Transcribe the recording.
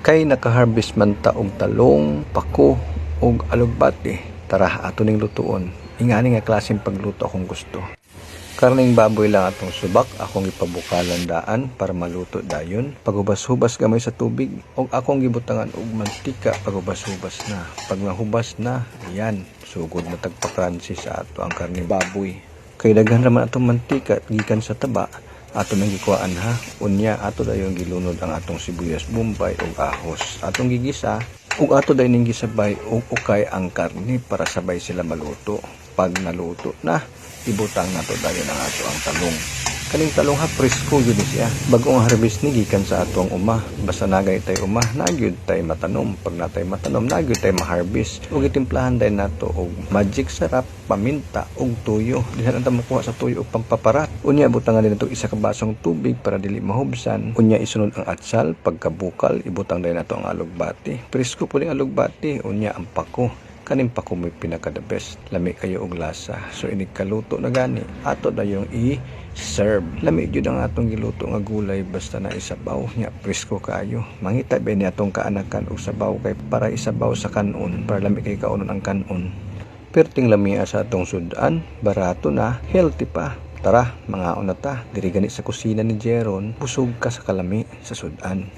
Kay nakaharvest man ta og talong, pako og alugbati. Tara ato ning lutuon. Ingani nga klaseng pagluto akong gusto. Karning baboy lang atong subak, akong ipabukalan daan para maluto dayon. Paghubas-hubas gamay sa tubig og akong gibutangan og mantika paghubas-hubas na. Pag nahubas na, ayan, sugod na tagpakransi sa ato ang karning baboy. Kay daghan raman atong mantika gikan sa taba, ato nang gikuhaan ha. Unya ato dayon gilunod ang atong sibuyas bombay ug ahos. Atong gigisa ug ato dayon ning gisabay og ukay ang karne para sabay sila maluto. Pag naluto na, ibutang nato dayon ang ato ang talong. Kaning talong ha presko gyud siya. Bag-ong harvest ni gikan sa ato ang uma. Basta nagay tay uma, nagyud tay matanom. Pag natay matanom, nagyud tay ma-harvest. Ug itimplahan dayon nato og magic sarap, paminta ug tuyo. Dihan anta makuha sa tuyo og pampaparat. Unya butangan din nato isa ka basong tubig para dili mahubsan. Unya isunod ang atsal, pagkabukal ibutang dayon nato ang alugbati. Presko pud ang alugbati, unya ang pako. Kaning pa ko may pinaka the best, lami kayo og lasa. So inig kaluto na gani, ato dayong i-serve. Lami jud ang atong giluto nga gulay basta na isabaw nya presko kaayo. Mangita ba ni atong kaanakan og sabaw kay para isabaw sa kanon, para lami kay kaunon ang kanon. Perting lamia sa atong sudan, barato na, healthy pa. Tara, mga unata, diri gani sa kusina ni Jeron, busog ka sa kalami sa sudan.